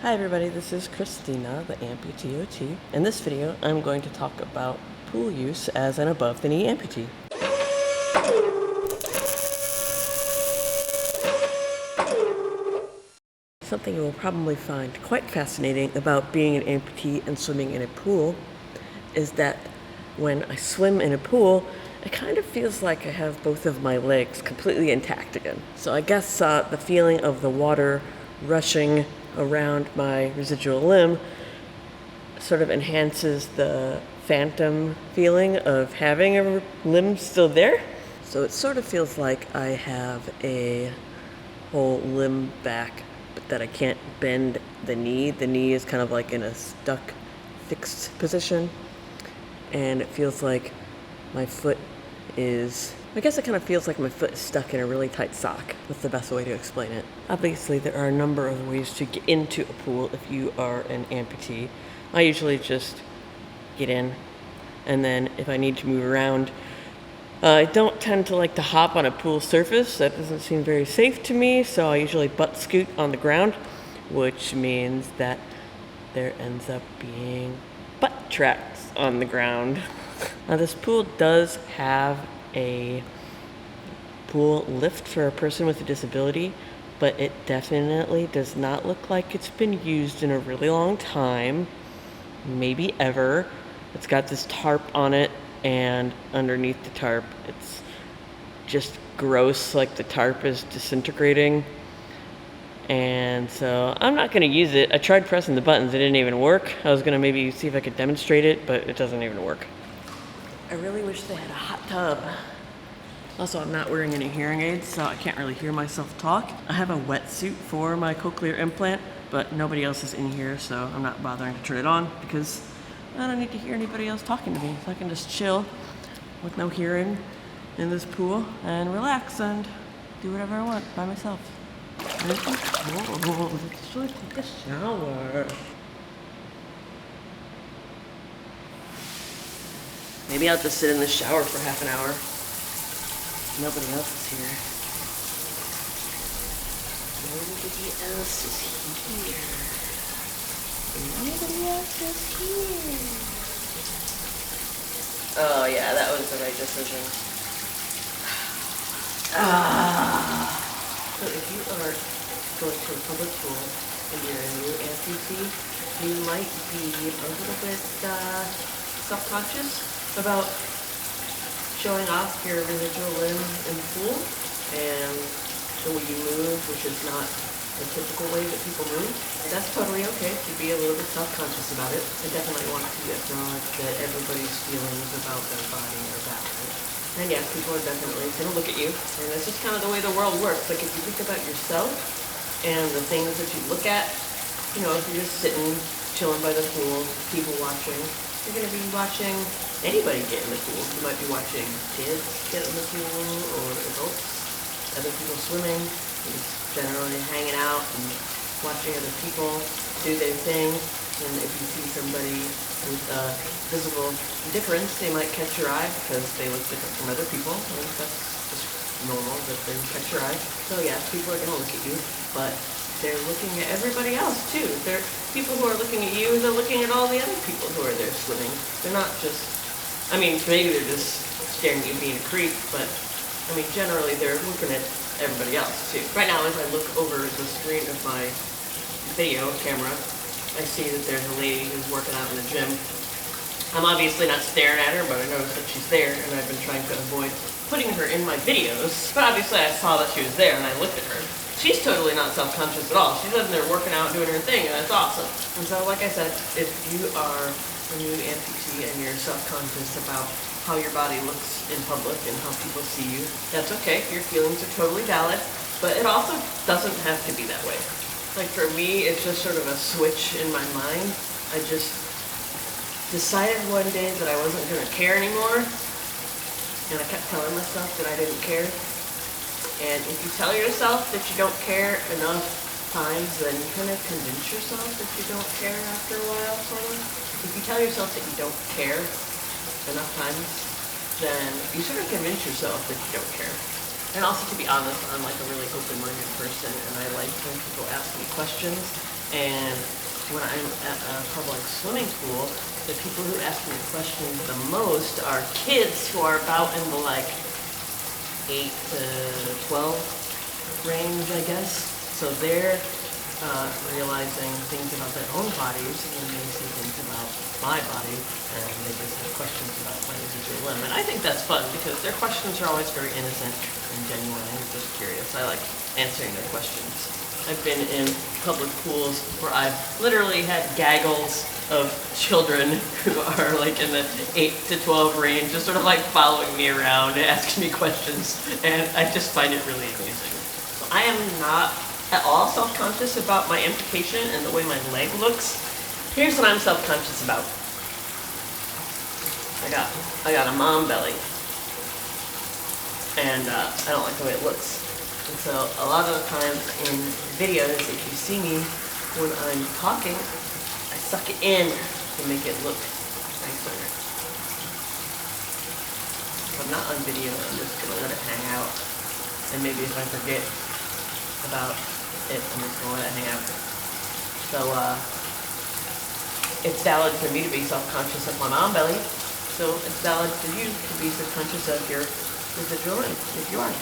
Hi everybody, this is Christina, the Amputee OT. In this video, I'm going to talk about pool use as an above-the-knee amputee. Something you will probably find quite fascinating about being an amputee and swimming in a pool is that when I swim in a pool, it kind of feels like I have both of my legs completely intact again. So I guess the feeling of the water rushing around my residual limb sort of enhances the phantom feeling of having a limb still there. So it sort of feels like I have a whole limb back, but that I can't bend the knee. The knee is kind of like in a stuck, fixed position. And it feels like my foot is, I guess it kind of feels like my foot is stuck in a really tight sock. That's the best way to explain it. Obviously, there are a number of ways to get into a pool if you are an amputee. I usually just get in, and then if I need to move around, I don't tend to like to hop on a pool surface. That doesn't seem very safe to me, so I usually butt scoot on the ground, which means that there ends up being butt tracks on the ground. Now, this pool does have a pool lift for a person with a disability, but it definitely does not look like it's been used in a really long time, maybe ever. It's got this tarp on it, and underneath the tarp, it's just gross, like the tarp is disintegrating. And so I'm not going to use it. I tried pressing the buttons, it didn't even work. I was going to maybe see if I could demonstrate it, but it doesn't even work. I really wish they had a hot tub. Also, I'm not wearing any hearing aids, so I can't really hear myself talk. I have a wetsuit for my cochlear implant, but nobody else is in here, so I'm not bothering to turn it on because I don't need to hear anybody else talking to me. So I can just chill with no hearing in this pool and relax and do whatever I want by myself. Oh, let's just take a shower. Maybe I'll just sit in the shower for half an hour. Nobody else is here. Nobody else is here. Nobody else is here. Oh yeah, that was the right decision. So if you are going to a public pool and you're a new amputee, you might be a little bit self-conscious about showing off your residual limb in the pool and the way you move, which is not the typical way that people move. That's totally okay to be a little bit self-conscious about it. I definitely want to acknowledge that everybody's feelings about their body are valid. And yes, people are definitely going to look at you, and that's just kind of the way the world works. Like if you think about yourself and the things that you look at, you know, if you're just sitting, chilling by the pool, people watching, you're going to be watching anybody get in the pool. You might be watching kids get in the pool or adults, other people swimming, just generally hanging out and watching other people do their thing. And if you see somebody with a visible difference, they might catch your eye because they look different from other people. And that's just normal that they catch your eye. So yeah, people are going to look at you, but they're looking at everybody else too. They're people who are looking at you, they're looking at all the other people who are there swimming. They're not just, I mean, maybe they're just staring at you being a creep, but I mean, generally they're looking at everybody else too. Right now, as I look over the screen of my video camera, I see that there's a lady who's working out in the gym. I'm obviously not staring at her, but I noticed that she's there, and I've been trying to avoid putting her in my videos. But obviously I saw that she was there, and I looked at her. She's totally not self-conscious at all. She's in there working out, doing her thing, and that's awesome. And so, like I said, if you are a new amputee and you're self-conscious about how your body looks in public and how people see you, that's okay. Your feelings are totally valid, but it also doesn't have to be that way. Like for me, it's just sort of a switch in my mind. I just decided one day that I wasn't going to care anymore, and I kept telling myself that I didn't care. And if you tell yourself that you don't care enough times, then you kind of convince yourself that you don't care after a while, sort of. If you tell yourself that you don't care enough times, then you sort of convince yourself that you don't care. And also, to be honest, I'm like a really open-minded person, and I like when people ask me questions. And when I'm at a public swimming pool, the people who ask me questions the most are kids who are about in the like 8 to 12 range, I guess. So they're realizing things about their own bodies, and they see things about my body, and they just have questions about my residual limb. And I think that's fun because their questions are always very innocent and genuine and just curious. I like answering their questions. I've been in public pools where I've literally had gaggles of children who are like in the 8 to 12 range, just sort of like following me around, asking me questions, and I just find it really amusing. So I am not at all self-conscious about my amputation and the way my leg looks. Here's what I'm self-conscious about. I got a mom belly, and I don't like the way it looks. And so a lot of the times in videos, if you see me when I'm talking, I suck it in to make it look nicer. If I'm not on video, I'm just gonna let it hang out. And maybe if I forget about it, I'm just gonna let it hang out. So it's valid for me to be self-conscious of my mom belly. So it's valid for you to be self-conscious of your residual limb, if you are.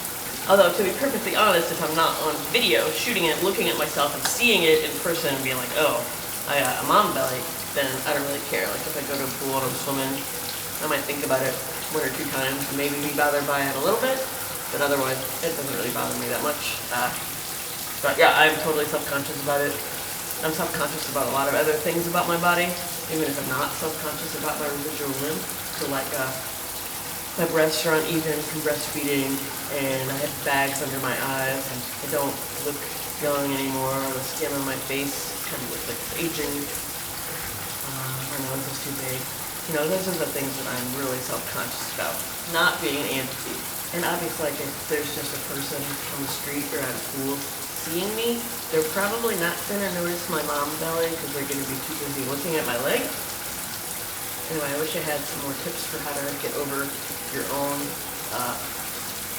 Although, to be perfectly honest, if I'm not on video, shooting it, looking at myself and seeing it in person and being like, oh, I got a mom belly, then I don't really care. Like if I go to a pool and I'm swimming, I might think about it 1 or 2 times and maybe be bothered by it a little bit, but otherwise it doesn't really bother me that much. But yeah, I'm totally self-conscious about it. I'm self-conscious about a lot of other things about my body, even if I'm not self-conscious about my residual limb. So like, my breasts are uneven from breastfeeding, and I have bags under my eyes, and I don't look young anymore. The skin on my face kind of looks like it's aging. My nose is too big. You know, those are the things that I'm really self-conscious about. Not being an amputee. And obviously, like, if there's just a person on the street or at a pool seeing me, they're probably not going to notice my mom belly because they're going to be too busy looking at my leg. Anyway, I wish I had some more tips for how to get over your own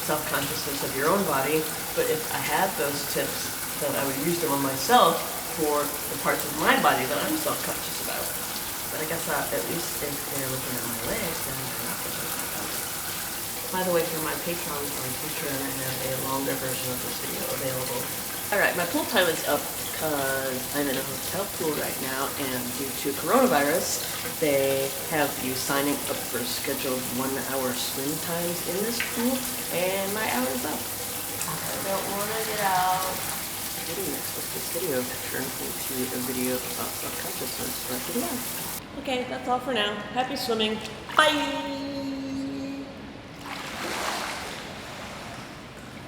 self-consciousness of your own body, but if I had those tips, then I would use them on myself for the parts of my body that I'm self-conscious about. But I guess at least if they're looking at my legs, then they're not looking at my body. By the way, for my patrons on Patreon, I have a longer version of this video available. Alright, my pool time is up because I'm in a hotel pool right now, and due to coronavirus, they have you signing up for scheduled 1-hour swim times in this pool, and my hour is up. I don't want to get out. What do you expect this video to turn into a video about self-consciousness? Okay, that's all for now. Happy swimming. Bye!